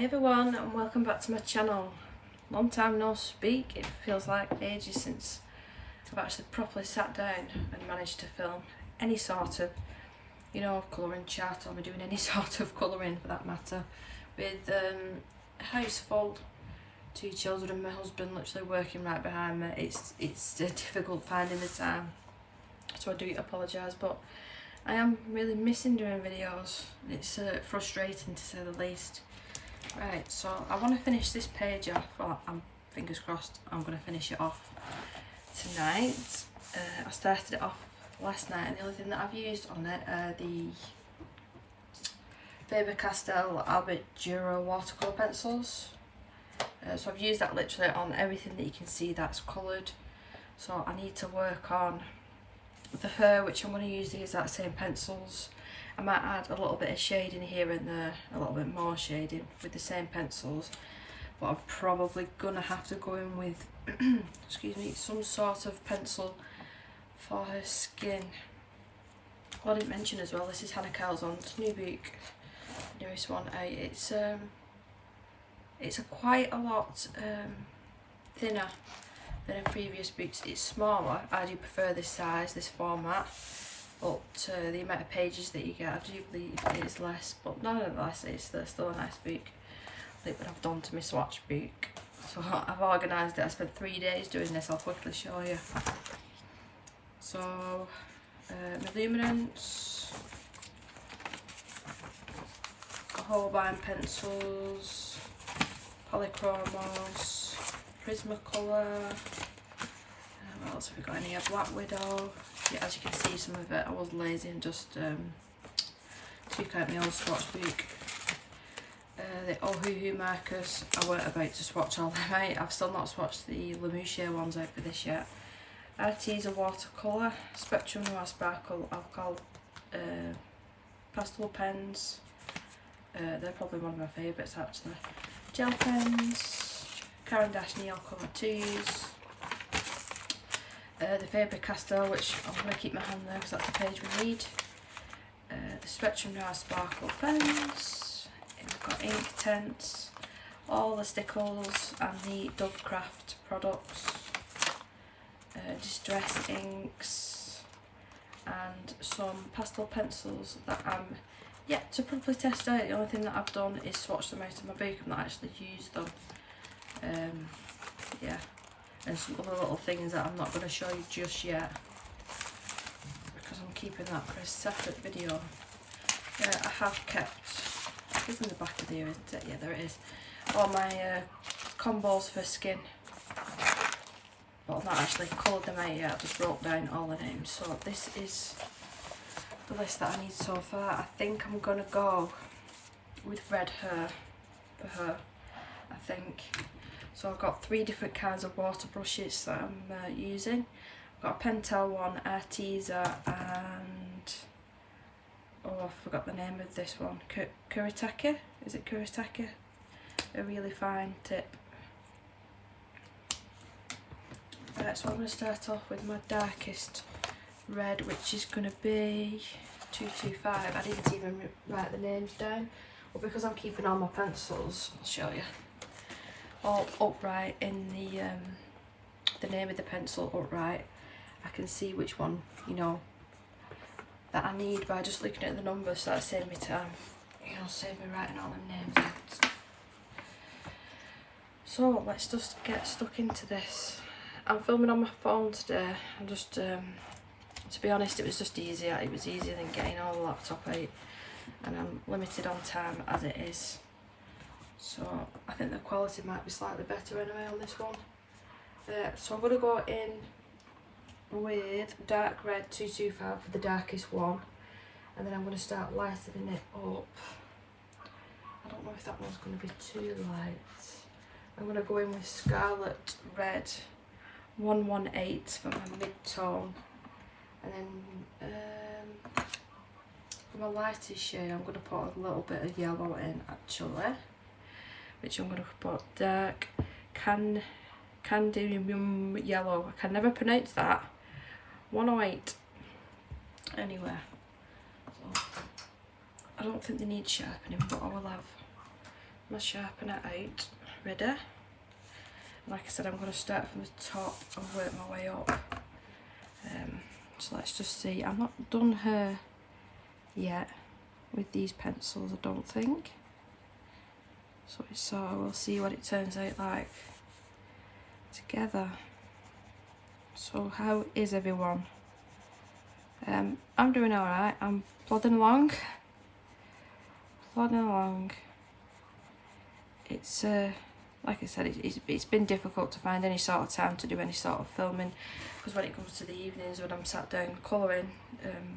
everyone, and welcome back to my channel. Long time no speak. It feels like ages since I've actually properly sat down and managed to film any sort of, Colour&Chat, or doing any sort of colouring for that matter, with a house full, 2 children and my husband literally working right behind me. It's difficult finding the time, so I do apologise, but I am really missing doing videos. It's frustrating to say the least. Right, so I want to finish this page off. Well, fingers crossed I'm going to finish it off tonight. I started it off last night, and the only thing that I've used on it are the Faber-Castell Albert Duro watercolour pencils. So I've used that literally on everything that you can see that's coloured. So I need to work on the fur, which I'm going to use the exact same pencils. I might add a little bit of shading here and there, a little bit more shading with the same pencils, but I'm probably going to have to go in with excuse me, some sort of pencil for her skin. Well, I didn't mention as well, this is Hannah Karlzon's new book, newest one out. It's quite a lot thinner than her previous books. It's smaller. I do prefer this size, this format, but the amount of pages that you get, I do believe it is less, but nonetheless it's still a nice book. Look what I've done to my swatch book. So I've organised it. I spent 3 days doing this. I'll quickly show you. So my luminance, Holbein pencils, polychromos, Prismacolor. What else have we got in here? Black Widow. Yeah, as you can see, some of it I was lazy and just took out my old swatch book. The Ohuhu markers, I weren't about to swatch all them out. I've still not swatched the Lemouche ones out for this yet. Arteza watercolour, Spectrum Noir Sparkle alcohol pastel pens. They're probably one of my favourites actually. Gel pens, Caran d'Ache Neil Colour 2s. The Faber-Castell, which I'm going to keep my hand there because that's the page we need. The Spectrum Noir Sparkle pens. We've got ink tints, all the stickles and the Dovecraft products. Distress inks and some pastel pencils that I'm yet to properly test out. The only thing that I've done is swatch them out of my book. I've not actually used them. Yeah, and some other little things that I'm not going to show you just yet because I'm keeping that for a separate video. I have kept, it's in the back of there, isn't it? Yeah, there it is. All my combos for skin. Well, I've not actually coloured them out yet, I just wrote down all the names. So this is the list that I need so far. I think I'm going to go with red hair for her, I think. So I've got 3 different kinds of water brushes that I'm using. I've got a Pentel one, Arteza, and oh, I forgot the name of this one. Kuretake? Is it Kuretake? A really fine tip. Right, so I'm going to start off with my darkest red, which is going to be 225. I didn't even write the names down. Well, because I'm keeping all my pencils, I'll show you, all upright in the name of the pencil upright. I can see which one, that I need by just looking at the numbers, so that saves me time. Save me writing all them names out. So let's just get stuck into this. I'm filming on my phone today. I'm just, to be honest, it was just easier. It was easier than getting all the laptop out, and I'm limited on time as it is. So I think the quality might be slightly better anyway on this one. So I'm going to go in with dark red 225 for the darkest one, and then I'm going to start lightening it up. I don't know if that one's going to be too light. I'm going to go in with Scarlet Red 118 for my mid-tone, and then for my lightest shade I'm going to put a little bit of yellow in actually, which I'm going to put dark cadmium yellow. I can never pronounce that. 108. Anyway, so I don't think they need sharpening, but I will have my sharpener out, ready. Like I said, I'm going to start from the top and work my way up. So let's just see. I'm not done her yet with these pencils, I don't think. So we'll see what it turns out like together. So how is everyone? I'm doing alright. I'm plodding along. It's like I said, it's been difficult to find any sort of time to do any sort of filming, because when it comes to the evenings when I'm sat down colouring,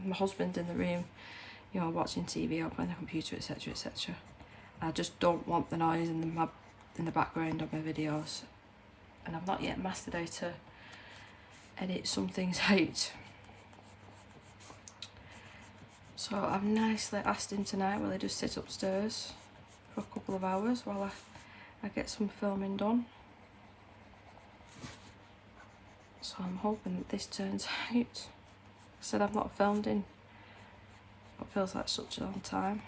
my husband's in the room, you know, watching TV or playing the computer, etc, etc. I just don't want the noise in the background of my videos, and I've not yet mastered how to edit some things out. So I've nicely asked him tonight, will he just sit upstairs for a couple of hours while I get some filming done. So I'm hoping that this turns out. I said I've not filmed in what feels like such a long time.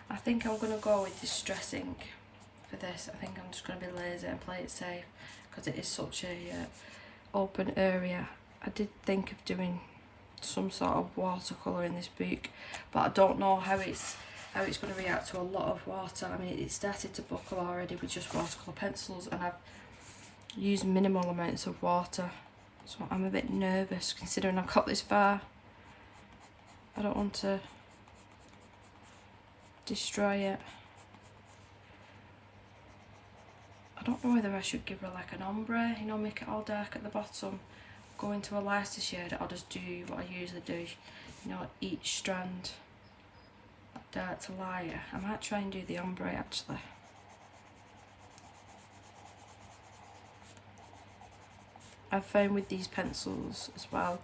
I think I'm going to go with distressing for this. I think I'm just going to be lazy and play it safe, because it is such a open area. I did think of doing some sort of watercolour in this book, but I don't know how it's going to react to a lot of water. I mean, it started to buckle already with just watercolour pencils, and I've used minimal amounts of water, so I'm a bit nervous considering I've got this far. I don't want to destroy it. I don't know whether I should give her like an ombre, you know, make it all dark at the bottom, go into a lighter shade, or just do what I usually do, you know, each strand dark to lighter. I might try and do the ombre actually. I've found with these pencils as well,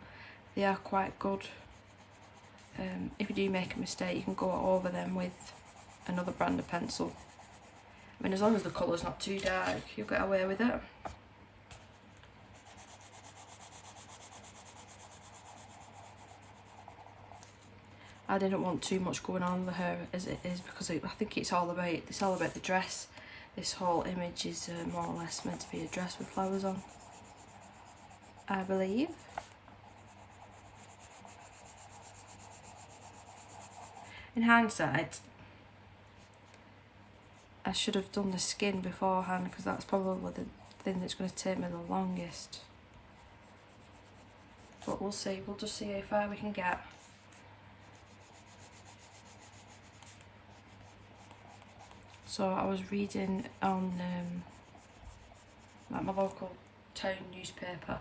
they are quite good. If you do make a mistake, you can go over them with another brand of pencil. I mean, as long as the colour's not too dark, you'll get away with it. I didn't want too much going on with her as it is, because I think it's all about the dress. This whole image is more or less meant to be a dress with flowers on, I believe. In hindsight, I should have done the skin beforehand, because that's probably the thing that's going to take me the longest. But we'll see, we'll just see how far we can get. So I was reading on like my local town newspaper.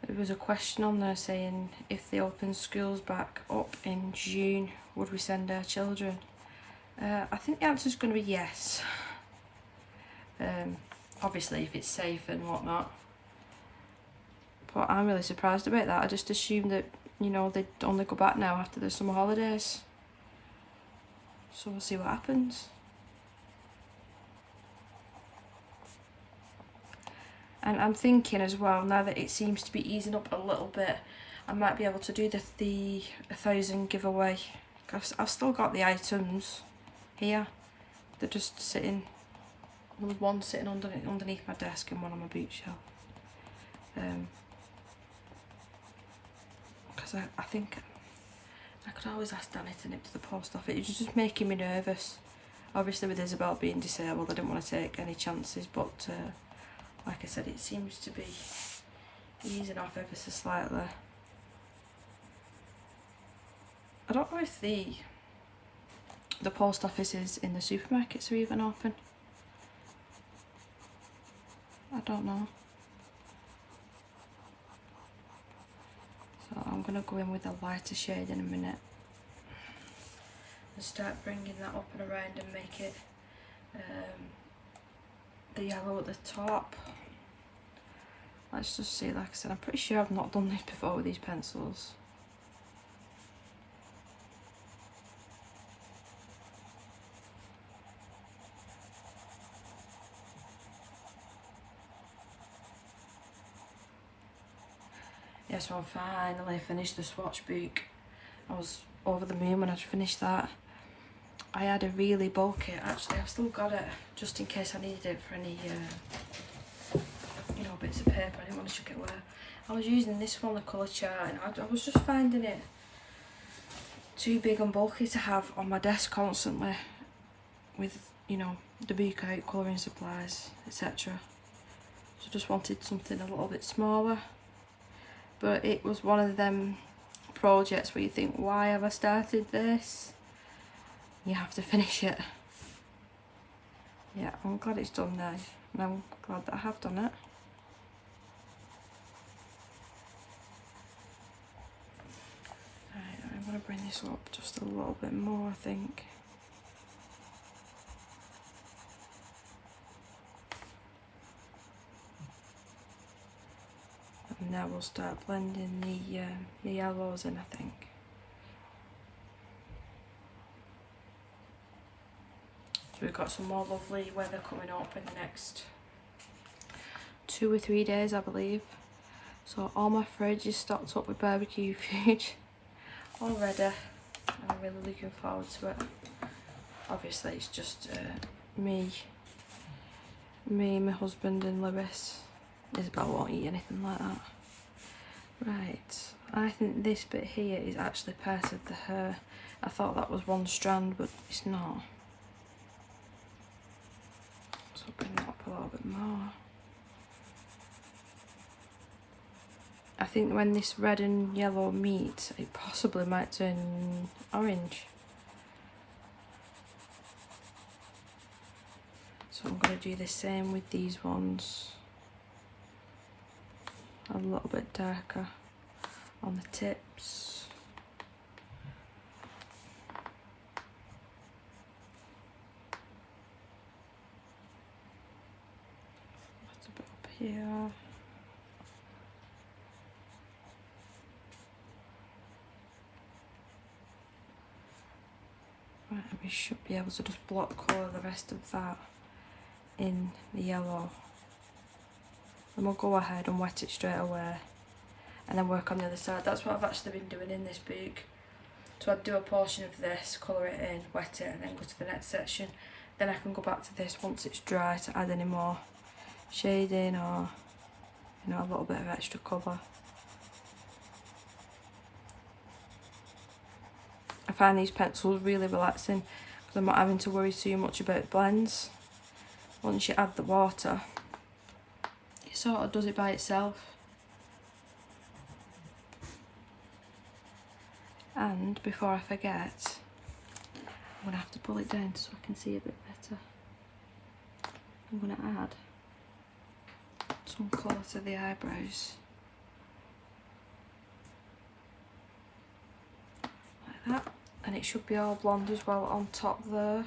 There was a question on there saying, if they open schools back up in June, would we send our children? I think the answer is going to be yes. Obviously if it's safe and whatnot. But I'm really surprised about that. I just assumed that, you know, they'd only go back now after the summer holidays. So we'll see what happens. And I'm thinking as well, now that it seems to be easing up a little bit, I might be able to do the 1,000 giveaway. I've still got the items here. They're just sitting, there was one sitting underneath my desk and one on my bookshelf. Because I think I could always ask Danny to nip to the post office. It was just making me nervous. Obviously with Isabel being disabled, I didn't want to take any chances, but like I said, it seems to be easing off ever so slightly. I don't know if the post offices in the supermarkets are even open. I don't know. So I'm going to go in with a lighter shade in a minute and start bringing that up and around and make it the yellow at the top. Let's just see, like I said, I'm pretty sure I've not done this before with these pencils. Yeah, so I finally finished the swatch book. I was over the moon when I'd finished that. I had a really bulky, actually I've still got it just in case I needed it for any you know, bits of paper. I didn't want to chuck it away. I was using this one, the Colour&Chat, and I was just finding it too big and bulky to have on my desk constantly with, you know, the book out, colouring supplies, etc. So I just wanted something a little bit smaller. But it was one of them projects where you think, why have I started this? You have to finish it. Yeah, I'm glad it's done now, and I'm glad that I have done it. Right, I'm going to bring this up just a little bit more, I think. And now we'll start blending the yellows in, I think. So we've got some more lovely weather coming up in the next 2 or 3 days, I believe. So all my fridge is stocked up with barbecue food already, and I'm really looking forward to it. Obviously it's just me, my husband and Lewis. Isabel won't eat anything like that. Right, I think this bit here is actually part of the hair. I thought that was one strand, but it's not. So bring that up a little bit more. I think when this red and yellow meet, it possibly might turn orange. So I'm going to do the same with these ones. A little bit darker on the tips. That's a bit up here. Right, we should be able to just block colour the rest of that in the yellow. Then we'll go ahead and wet it straight away and then work on the other side. That's what I've actually been doing in this book. So I'd do a portion of this, colour it in, wet it, and then go to the next section. Then I can go back to this once it's dry to add any more shading or, you know, a little bit of extra colour. I find these pencils really relaxing because I'm not having to worry too much about blends. Once you add the water, it sort of does it by itself. And before I forget, I'm going to have to pull it down so I can see a bit better. I'm going to add some colour to the eyebrows. Like that. And it should be all blonde as well on top there.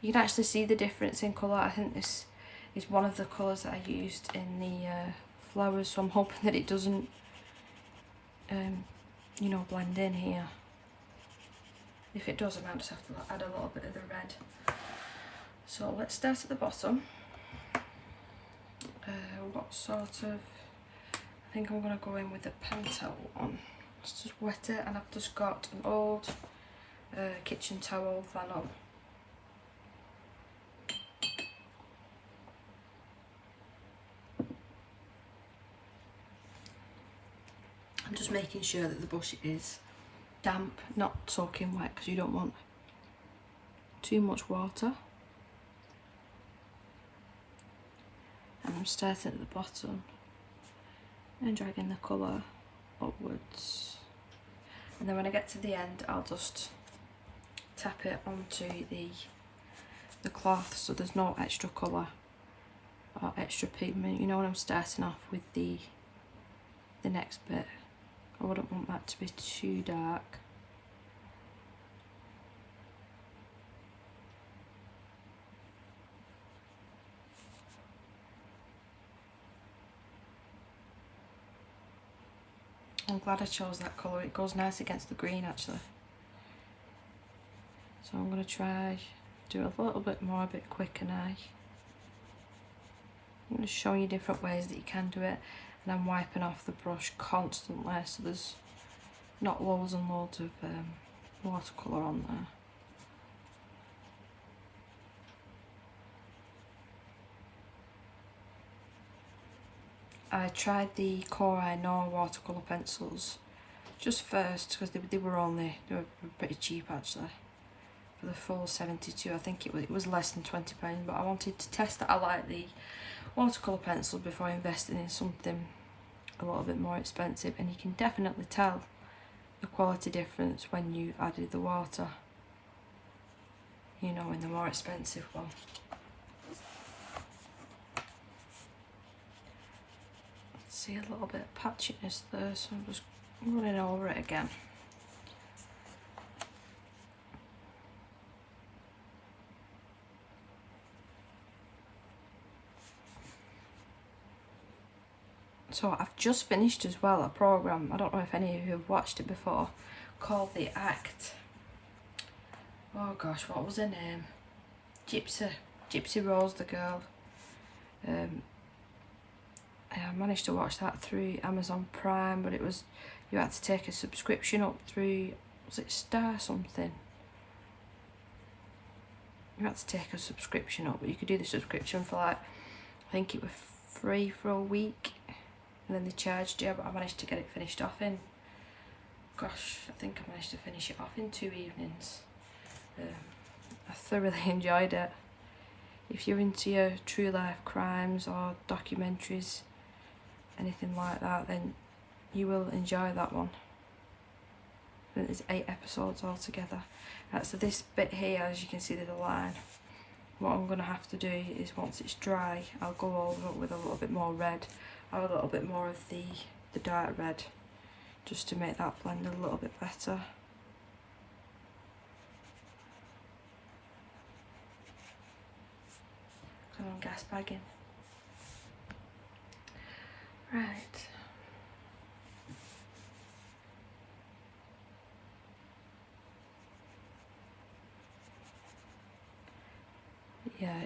You can actually see the difference in colour. I think this is one of the colours that I used in the flowers, so I'm hoping that it doesn't you know, blend in here. If it does, I might just have to add a little bit of the red. So let's start at the bottom. What sort of, I think I'm going to go in with the pen towel on. Let's just wet it, and I've just got an old kitchen towel flannel. I'm just making sure that the brush is damp, not soaking wet, because you don't want too much water. And I'm starting at the bottom and dragging the colour upwards. And then when I get to the end, I'll just tap it onto the cloth so there's no extra colour or extra pigment. You know, when I'm starting off with the next bit, I wouldn't want that to be too dark. I'm glad I chose that colour, it goes nice against the green actually. So I'm going to try do a little bit more, a bit quicker now. I'm going to show you different ways that you can do it, and I'm wiping off the brush constantly so there's not loads and loads of watercolour on there. I tried the Colour&Chat watercolour pencils just first because they were pretty cheap actually. For the full 72, I think it was less than £20, but I wanted to test that I like the watercolour pencil before investing in something a little bit more expensive, and you can definitely tell the quality difference when you've added the water, you know, in the more expensive one. See a little bit of patchiness there, so I'm just running over it again. So I've just finished as well a program, I don't know if any of you have watched it before, called The Act. Oh gosh, what was her name? Gypsy Rose, the girl. I managed to watch that through Amazon Prime, but you had to take a subscription up through, was it Star something? You had to take a subscription up, but you could do the subscription for like, I think it was free for a week, and then they charged you, but I managed to get it finished off in, gosh, I think I managed to finish it off in 2 evenings. I thoroughly enjoyed it. If you're into your true life crimes or documentaries, anything like that, then you will enjoy that one. And there's 8 episodes altogether. Right, so this bit here, as you can see, there's a line. What I'm going to have to do is, once it's dry, I'll go over it with a little bit more red, or a little bit more of the dark red, just to make that blend a little bit better. Because I'm gas bagging. Right. Yeah,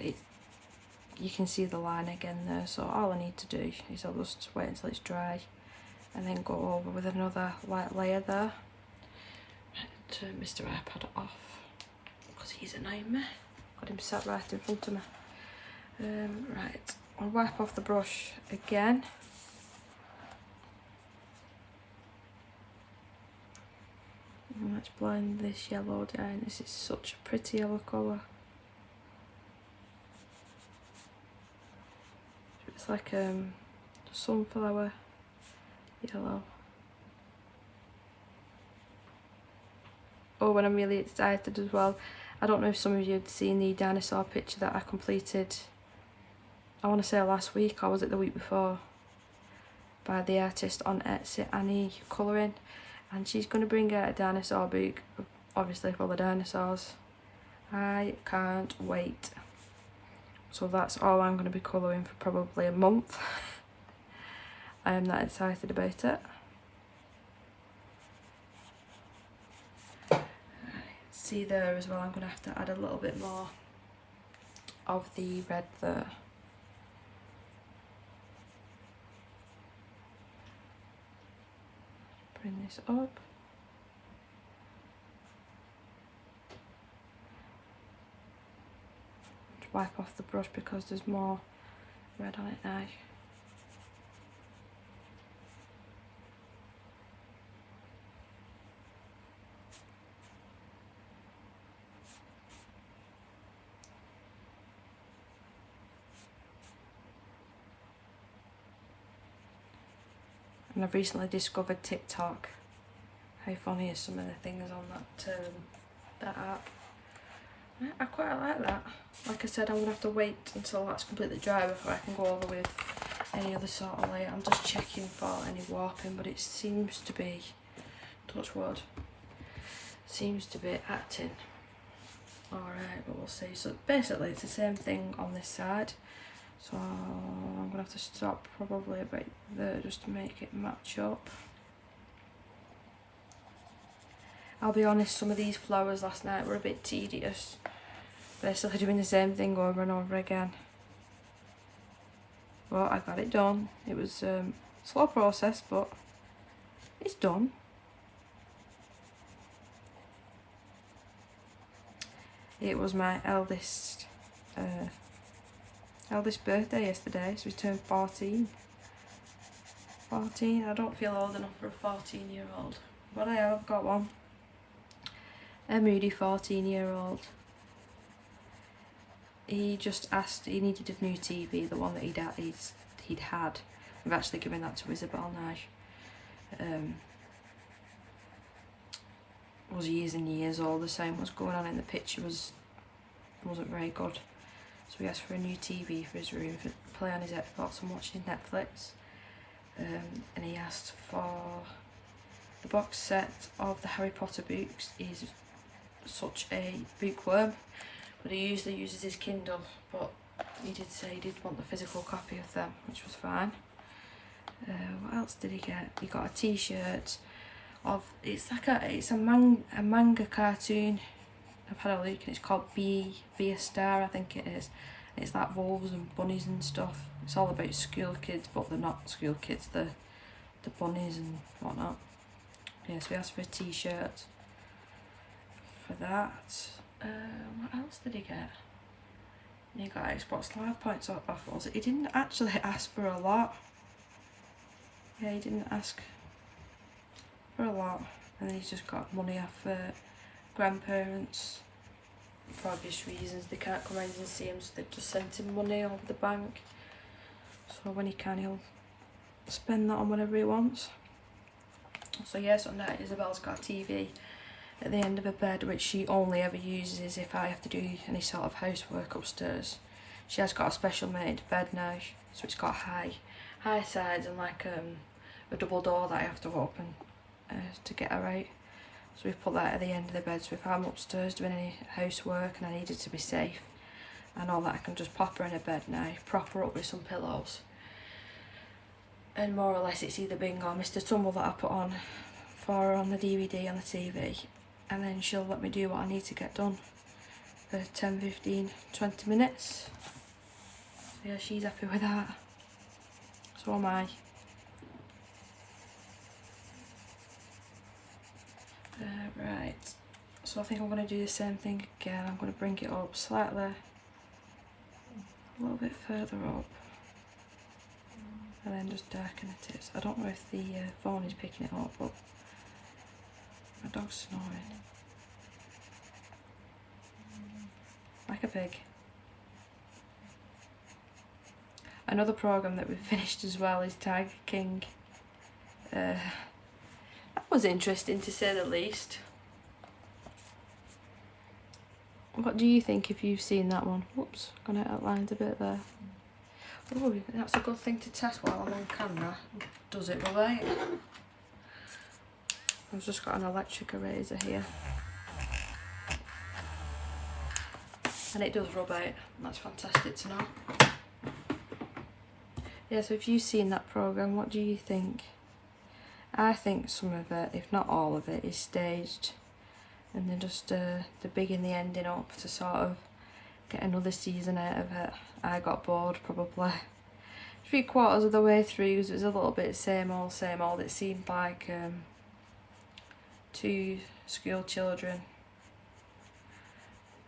you can see the line again there, so all I need to do is I'll just wait until it's dry and then go over with another light layer there. Turn Mr. iPad off because he's annoying me. Got him sat right in front of me. Right, I'll wipe off the brush again. And let's blend this yellow down. This is such a pretty yellow colour. It's like sunflower yellow. Oh, when I'm really excited as well, I don't know if some of you had seen the dinosaur picture that I completed, I want to say last week, or was it the week before, by the artist on Etsy, Annie Colouring, and she's going to bring out a dinosaur book, obviously for the dinosaurs. I can't wait. So that's all I'm going to be colouring for probably a month. I am that excited about it. See there as well, I'm going to have to add a little bit more of the red there. Bring this up. Wipe off the brush because there's more red on it now. And I've recently discovered TikTok. How funny is some of the things on that app. I quite like that. Like I said, I'm going to have to wait until that's completely dry before I can go over with any other sort of layer. I'm just checking for any warping, but it seems to be, touch wood, seems to be acting alright, but we'll see. So basically it's the same thing on this side. So I'm going to have to stop probably about there just to make it match up. I'll be honest, some of these flowers last night were a bit tedious. Basically doing the same thing over and over again. But I got it done. It was a slow process, but it's done. It was my eldest birthday yesterday, so we turned 14. 14. I don't feel old enough for a 14-year-old, but I have got one. A moody 14-year-old. He just asked, he needed a new TV, the one that he'd had. We've actually given that to Isabel now. Was years and years old. The same was going on in the picture wasn't very good. So he asked for a new TV for his room to play on his Xbox and watch his Netflix. And he asked for the box set of the Harry Potter books. He's such a bookworm, but he usually uses his Kindle, but he did say he did want the physical copy of them, which was fine. What else did he get? He got a t-shirt of, it's a manga cartoon. I've had a look and it's called Be a Star, I think it is. It's like wolves and bunnies and stuff. It's all about school kids, but they're not school kids, they're the bunnies and whatnot. Yeah, so we asked for a t-shirt for that. What else did he get? He got Xbox Live points off us. He didn't actually ask for a lot. Yeah, he didn't ask for a lot. And then he's just got money off grandparents. For obvious reasons, they can't come around and see him, so they've just sent him money over the bank. So when he can, he'll spend that on whatever he wants. So yes, on that, Isabel's got a TV at the end of her bed, which she only ever uses if I have to do any sort of housework upstairs. She has got a special made bed now, so it's got high sides and like a double door that I have to open to get her out. So we've put that at the end of the bed, so if I'm upstairs doing any housework and I need it to be safe, I know that I can just pop her in a bed now, prop her up with some pillows, and more or less it's either Bing or Mr. Tumble that I put on for her on the DVD on the TV, and then she'll let me do what I need to get done for 10, 15, 20 minutes. So yeah, she's happy with that. So am I. Right, so I think I'm going to do the same thing again. I'm going to bring it up slightly, a little bit further up, and then just darken the tips. I don't know if the phone is picking it up, but my dog's snoring like a pig. Another programme that we've finished as well is Tiger King. That was interesting to say the least. What do you think if you've seen that one? Whoops, gonna outline a bit there. Oh, that's a good thing to test while I'm on camera. Does it rub out? I've just got an electric eraser here. And it does rub out. That's fantastic to know. Yeah, so if you've seen that programme, what do you think? I think some of it, if not all of it, is staged, and they're just they're bigging the ending up to sort of get another season out of it. I got bored probably 3/4 of the way through because it was a little bit same old, same old. It seemed like two school children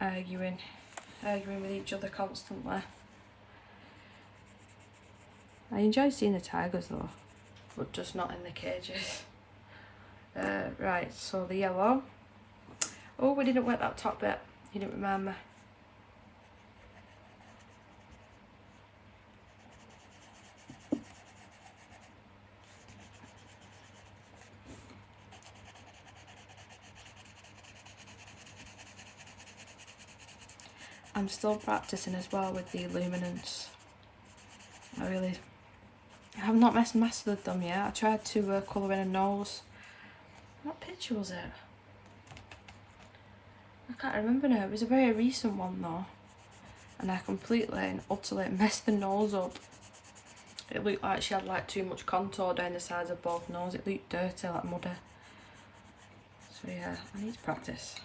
arguing with each other constantly. I enjoyed seeing the tigers though, but just not in the cages. Right, so the yellow. Oh, we didn't wet that top bit. You didn't remind me. I'm still practicing as well with the luminance. I have not mastered them yet. I tried to colour in a nose. What picture was it? I can't remember now. It was a very recent one though. And I completely and utterly messed the nose up. It looked like she had like too much contour down the sides of both noses. It looked dirty, like muddy. So yeah, I need to practice.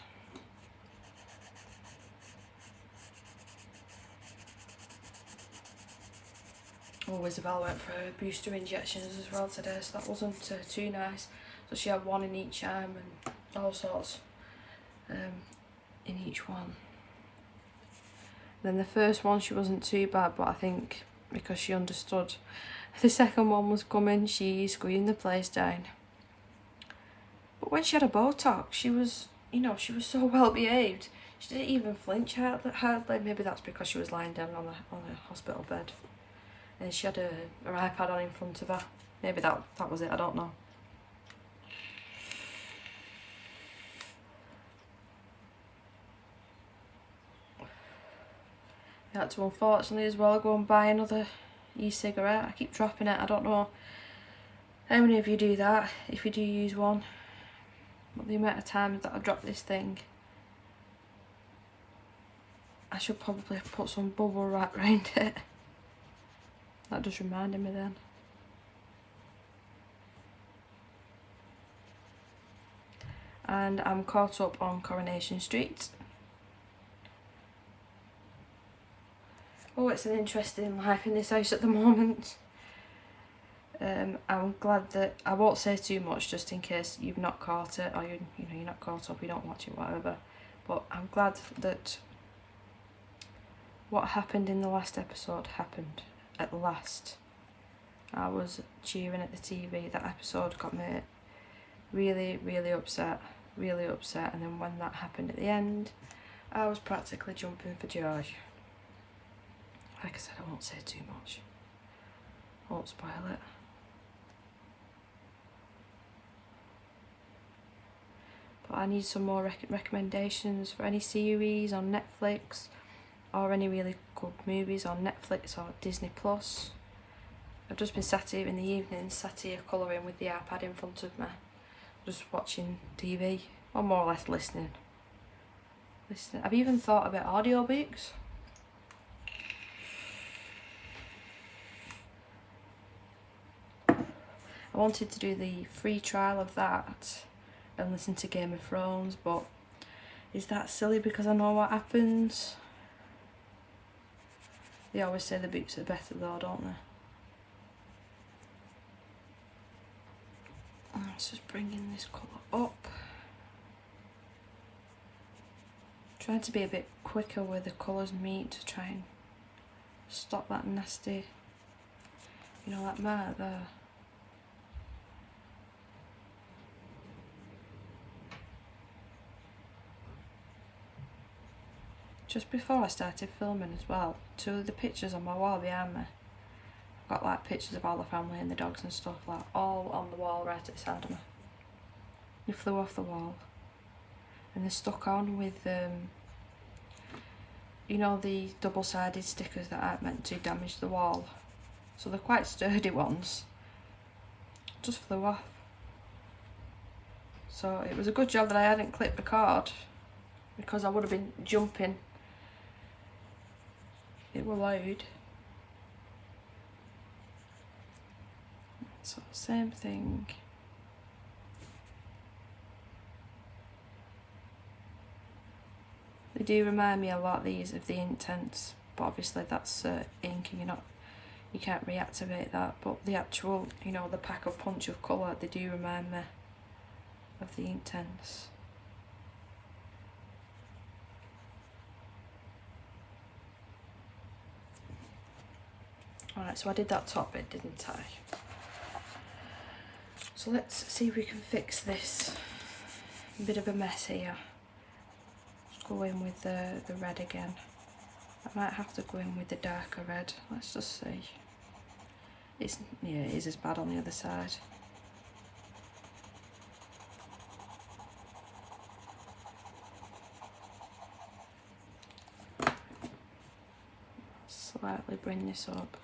Oh, Isabel went for booster injections as well today, so that wasn't too nice. So she had one in each arm and all sorts in each one. Then the first one she wasn't too bad, but I think because she understood The second one was coming, she screamed the place down. But when she had a Botox, she was, you know, she was so well behaved. She didn't even flinch hardly. Maybe that's because she was lying down on a hospital bed. And she had her iPad on in front of her. Maybe that was it, I don't know. I had to unfortunately as well go and buy another e-cigarette. I keep dropping it. I don't know how many of you do that, if you do use one. But the amount of times that I drop this thing, I should probably have put some bubble wrap around it. That just reminded me then. And I'm caught up on Coronation Street. Oh, it's an interesting life in this house at the moment. I'm glad that, I won't say too much just in case you've not caught it, or you know, you're not caught up, you don't watch it, whatever. But I'm glad that what happened in the last episode happened at last. I was cheering at the TV. That episode got me really, really upset, and then when that happened at the end, I was practically jumping for joy. Like I said, I won't say too much. I won't spoil it. But I need some more recommendations for any series on Netflix, or any really good movies on Netflix or Disney Plus. I've just been sat here in the evening, sat here colouring with the iPad in front of me, just watching TV, or more or less listening. I've even thought about audiobooks. I wanted to do the free trial of that and listen to Game of Thrones, but is that silly because I know what happens? They always say the books are better though, don't they? Let's just bring in this colour up. Trying to be a bit quicker where the colours meet to try and stop that nasty, you know, that mark there. Just before I started filming as well, two of the pictures on my wall behind me, I've got like pictures of all the family and the dogs and stuff, like all on the wall right at the side of me. They flew off the wall and they're stuck on with, you know, the double-sided stickers that aren't meant to damage the wall. So they're quite sturdy ones. Just flew off. So it was a good job that I hadn't clipped the cord, because I would have been jumping. It were loud. So same thing. They do remind me a lot, these, of the Intense, but obviously that's ink and you can't reactivate that. But the actual, you know, the pack of punch of colour, they do remind me of the Intense. Alright, so I did that top bit, didn't I? So let's see if we can fix this bit of a mess here. Let's go in with the red again. I might have to go in with the darker red. Let's just see. It is as bad on the other side. Slightly bring this up.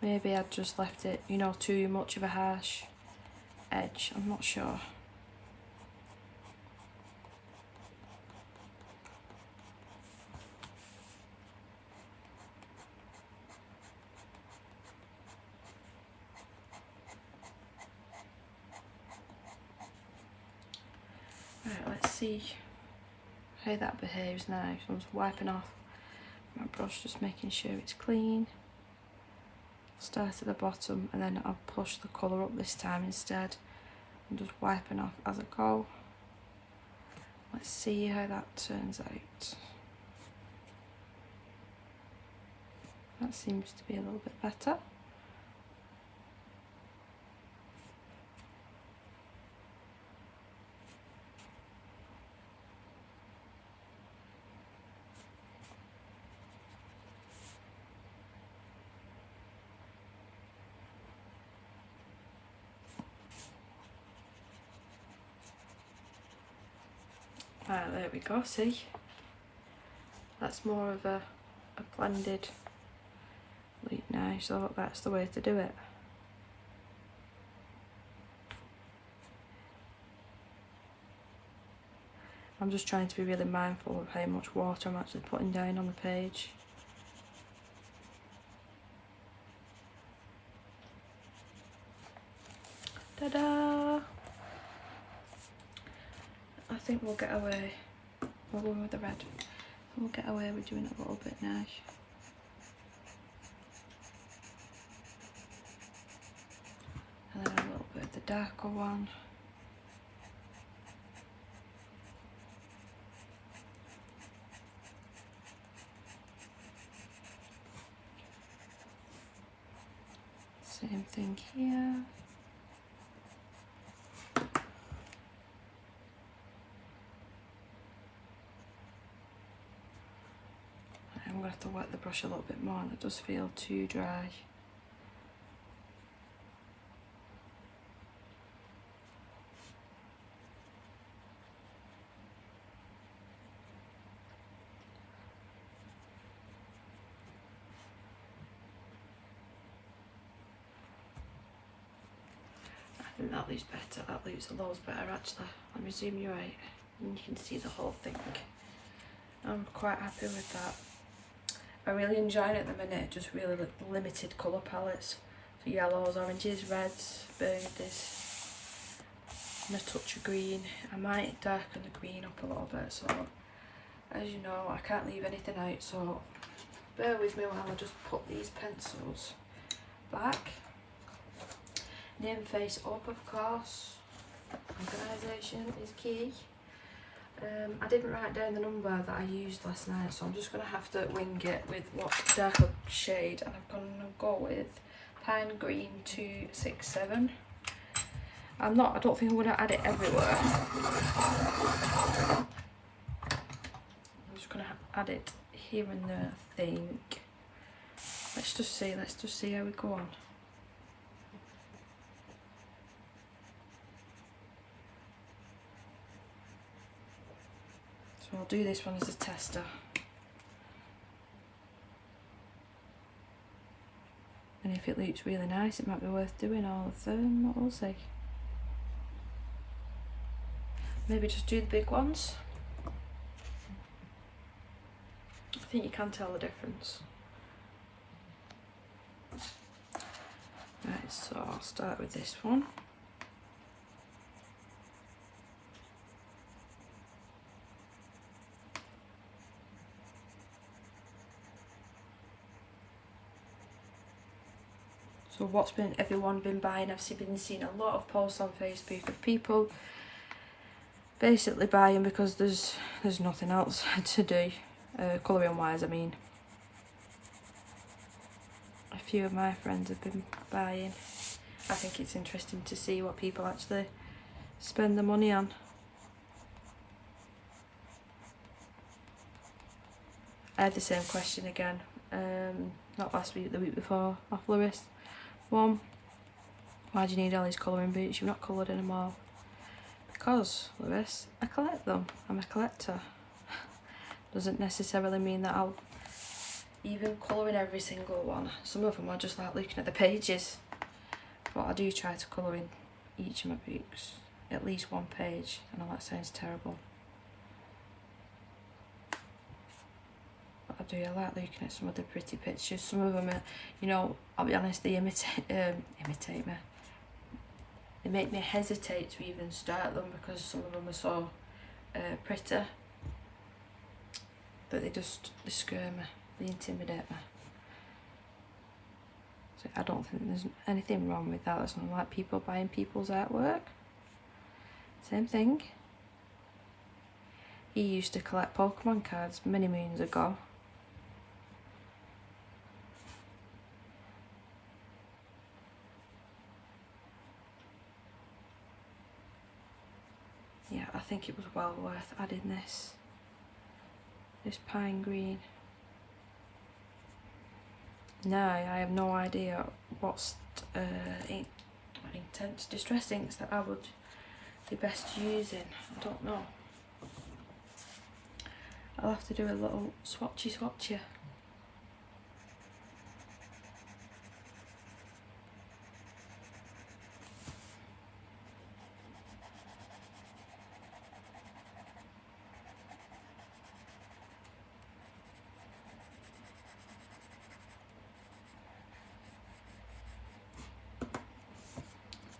Maybe I'd just left it, you know, too much of a harsh edge. I'm not sure. Right, let's see how that behaves now. So I'm just wiping off my brush, just making sure it's clean. Start at the bottom and then I'll push the colour up this time instead. I'm just wiping off as I go. Let's see how that turns out. That seems to be a little bit better. Right, there we go, see? That's more of a blended look now, so that's the way to do it. I'm just trying to be really mindful of how much water I'm actually putting down on the page. Ta-da! I think we'll get away. We'll go with the red. We'll get away with doing it a little bit now. And then a little bit of the darker one. Same thing here. I'm going to have to wet the brush a little bit more, and it does feel too dry. I think that looks better, that looks a lot better actually. Let me zoom you out and you can see the whole thing. I'm quite happy with that. I'm really enjoying it at the minute, just really limited colour palettes. So yellows, oranges, reds, burgundies, and a touch of green. I might darken the green up a little bit, so as you know I can't leave anything out, so bear with me while I just put these pencils back. Name face up, of course. Organisation is key. I didn't write down the number that I used last night, so I'm just going to have to wing it with what darker shade, and I'm going to go with Pine Green 267. I don't think I'm going to add it everywhere. I'm just going to add it here and there, I think. Let's just see how we go on. So I'll do this one as a tester. And if it looks really nice, it might be worth doing all of them, we'll see. Maybe just do the big ones. I think you can tell the difference. Right, so I'll start with this one. So what's everyone been buying? I've been seeing a lot of posts on Facebook of people basically buying because there's nothing else to do, colouring wise I mean. A few of my friends have been buying. I think it's interesting to see what people actually spend the money on. I had the same question again, not last week, the week before, off Lewis. One, why do you need all these colouring boots? You've not coloured in them all. Because, Lewis, I collect them. I'm a collector. Doesn't necessarily mean that I'll even colour in every single one. Some of them are just like looking at the pages. But I do try to colour in each of my books. At least one page. I know that sounds terrible. I do. I like looking at some of the pretty pictures. Some of them are, you know, I'll be honest, they imitate me. They make me hesitate to even start them because some of them are so pretty that they scare me, they intimidate me. So I don't think there's anything wrong with that. It's not like people buying people's artwork. Same thing. He used to collect Pokemon cards many moons ago. think it was well worth adding this pine green. Now I have no idea what's intense distress inks that I would be best using. I don't know. I'll have to do a little swatchy.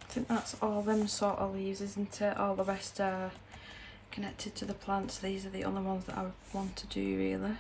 I think that's all them sort of leaves, isn't it? All the rest are connected to the plants. These are the only ones that I would want to do really.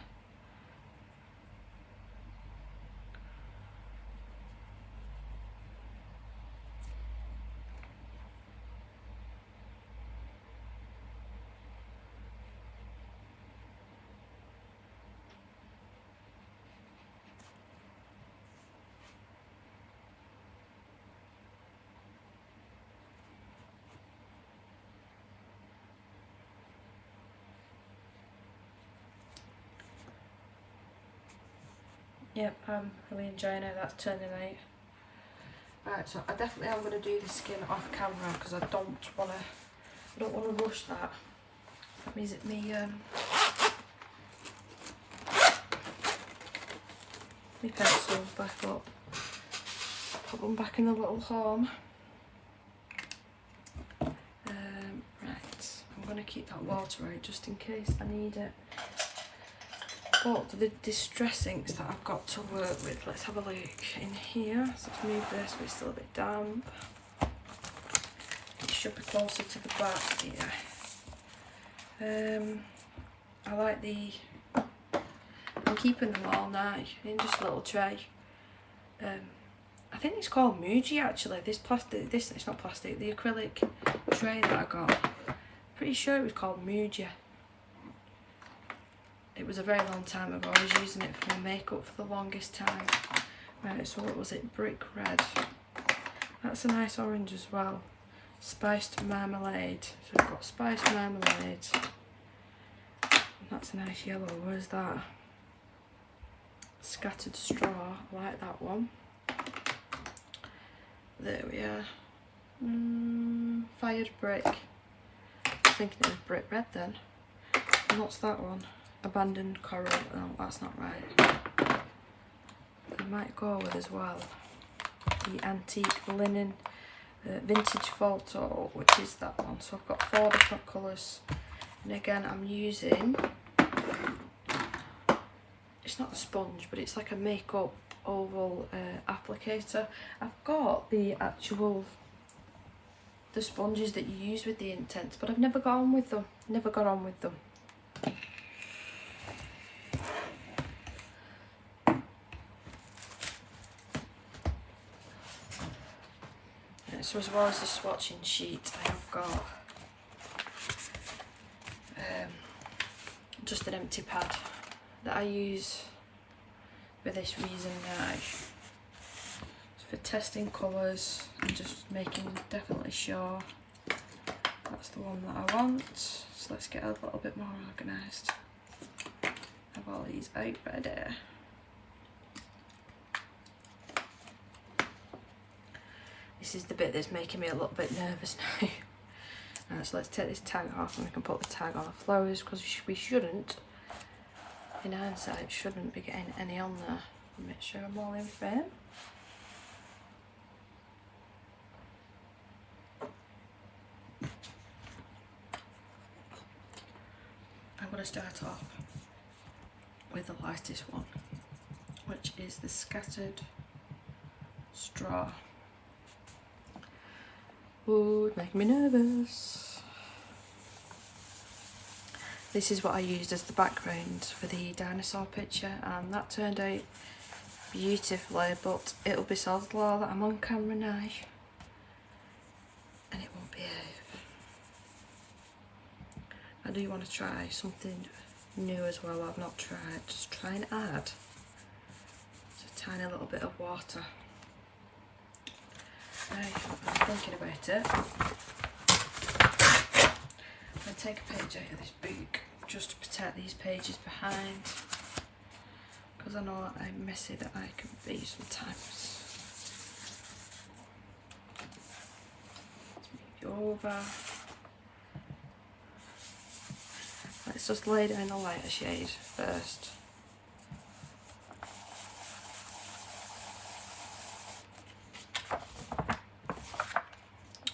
Yep, I'm really enjoying it. That's turning out. Right, so I definitely am going to do the skin off camera because I don't want to rush that. That means it me pencils back up. Put them back in the little home. Right, I'm going to keep that water out just in case I need it. But the distress inks that I've got to work with, let's have a look in here. So let's move this, but it's still a bit damp. It should be closer to the back here. I like I'm keeping them all now in just a little tray. I think it's called Muji actually. It's not plastic, the acrylic tray that I got. Pretty sure it was called Muji. It was a very long time ago. I was using it for my makeup for the longest time. Right, so what was it? Brick red. That's a nice orange as well. Spiced marmalade. So we've got spiced marmalade. That's a nice yellow. Where's that? Scattered straw. I like that one. There we are. Fired brick. I was thinking it was brick red then. And what's that one? Abandoned coral. No, that's not right. I might go with as well the antique linen vintage photo, which is that one. So I've got 4 different colours, and again I'm using, it's not a sponge but it's like a makeup oval applicator. I've got the sponges that you use with the Intense, but I've never got on with them. So as well as the swatching sheet, I have got just an empty pad that I use for this reason now. So for testing colours and just making definitely sure that's the one that I want. So let's get a little bit more organised. Have all these out ready. This is the bit that's making me a little bit nervous now. Right, so let's take this tag off and we can put the tag on the flowers, because we shouldn't, in hindsight, shouldn't be getting any on there. I'll make sure I'm all in frame. I'm going to start off with the lightest one, which is the Scattered Straw. Ooh, it's making me nervous. This is what I used as the background for the dinosaur picture, and that turned out beautifully, but it'll be sold law that I'm on camera now and it won't be out. I do want to try something new as well I've not tried. Just try and add just a tiny little bit of water. Right, I'm thinking about it. going to take a page out of this book just to protect these pages behind, because I know how messy that I can be sometimes. Let's move you over. Let's just lay down the lighter shade first.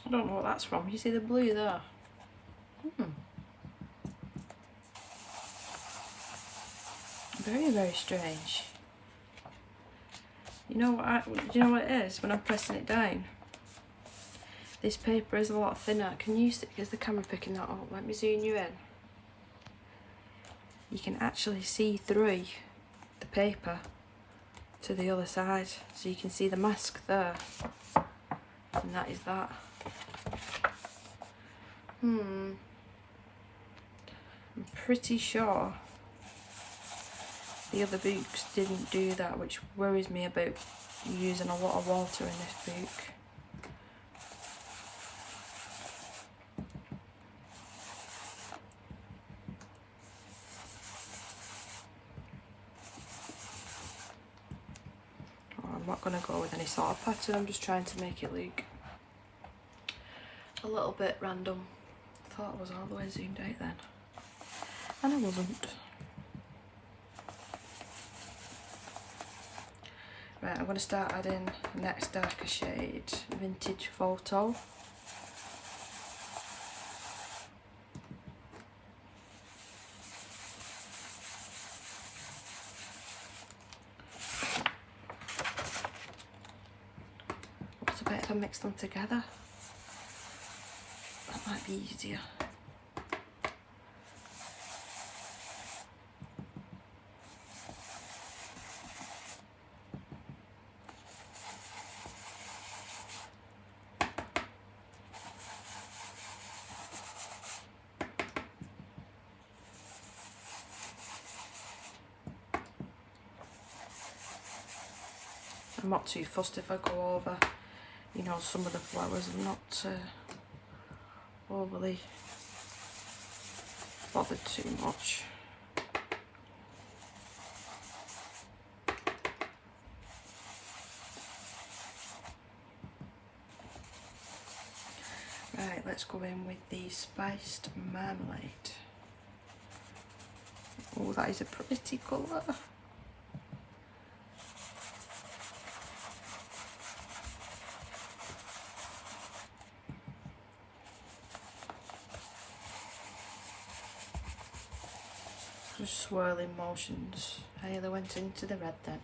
I don't know what that's from. You see the blue there? Very, very strange. You know what? Do you know what it is? When I'm pressing it down, this paper is a lot thinner. Can you see? Is the camera picking that up? Let me zoom you in. You can actually see through the paper to the other side, so you can see the mask there, and that is that. I'm pretty sure the other books didn't do that, which worries me about using a lot of water in this book. Oh, I'm not going to go with any sort of pattern, I'm just trying to make it look a little bit random. I thought I was all the way zoomed out then, and I wasn't. Right, I'm going to start adding the next darker shade, Vintage Photo. What about if I mix them together? That might be easier. I'm not too fussed if I go over, you know, some of the flowers. I'm not overly bothered too much. Right, let's go in with the spiced marmalade. Oh, that is a pretty colour. Just swirling motions. I nearly went into the red then.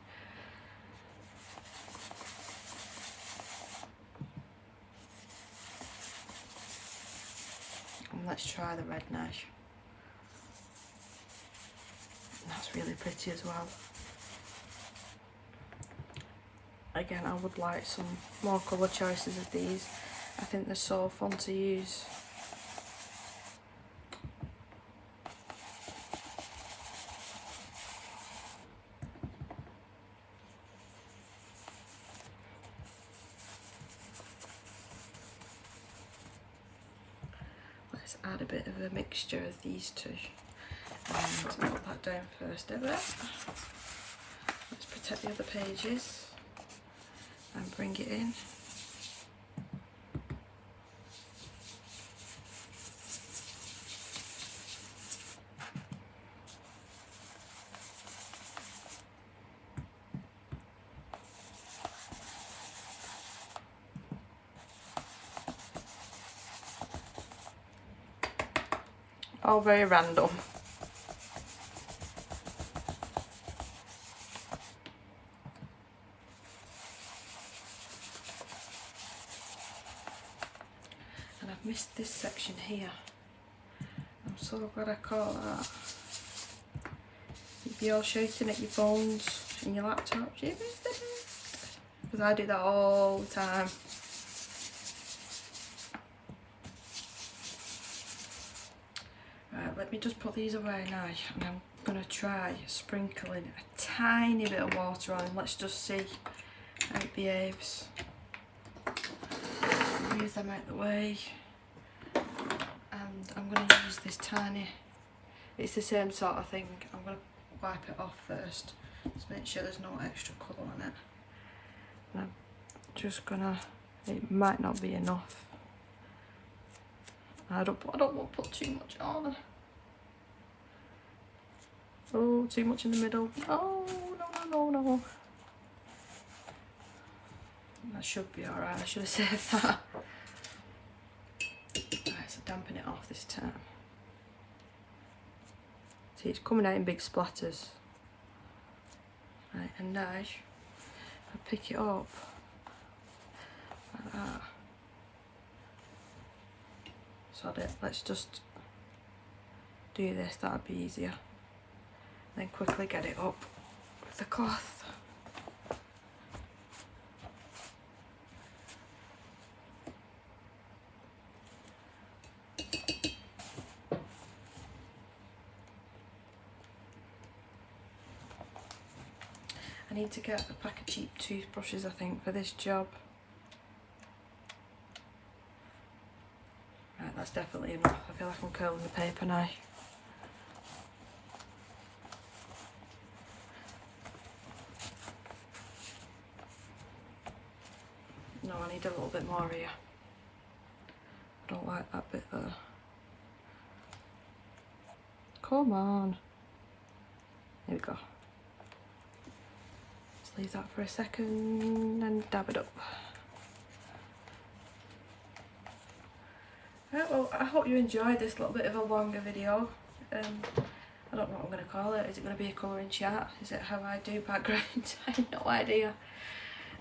And let's try the red now. That's really pretty as well. Again, I would like some more colour choices of these. I think they're so fun to use. Let's add a bit of a mixture of these two. And put that down first a bit. Let's protect the other pages and bring it in. All very random. And I've missed this section here. I'm so glad I caught that. You'd be all shouting at your phones and your laptops. You missed it. Because I do that all the time. Right, let me just put these away now, and I'm going to try sprinkling a tiny bit of water on. Let's just see how it behaves. Move them out the way, and I'm going to use this tiny, it's the same sort of thing. I'm going to wipe it off first, just make sure there's no extra colour on it. And I'm just gonna, it might not be enough. I don't want to put too much on. Oh, too much in the middle. Oh, no. That should be alright, I should have saved that. Right, so dampen it off this time. See, it's coming out in big splatters. Right, and now I pick it up like that. Sod it, let's just do this, that'd be easier. Then quickly get it up with the cloth. I need to get a pack of cheap toothbrushes, I think, for this job. Right, that's definitely enough. I feel like I'm curling the paper now. No, I need a little bit more here. I don't like that bit there. Come on. There we go. Just leave that for a second and dab it up. Right, well, I hope you enjoyed this little bit of a longer video. I don't know what I'm going to call it. Is it going to be a Colour&Chat? Is it how I do backgrounds? I have no idea.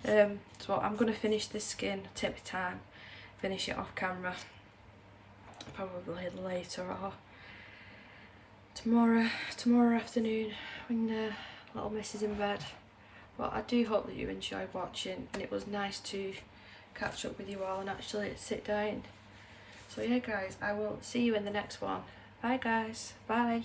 So I'm going to finish this skin, take my time, finish it off camera, probably later or tomorrow afternoon when little miss is in bed. But I do hope that you enjoyed watching, and it was nice to catch up with you all and actually sit down. So yeah guys, I will see you in the next one. Bye guys, bye.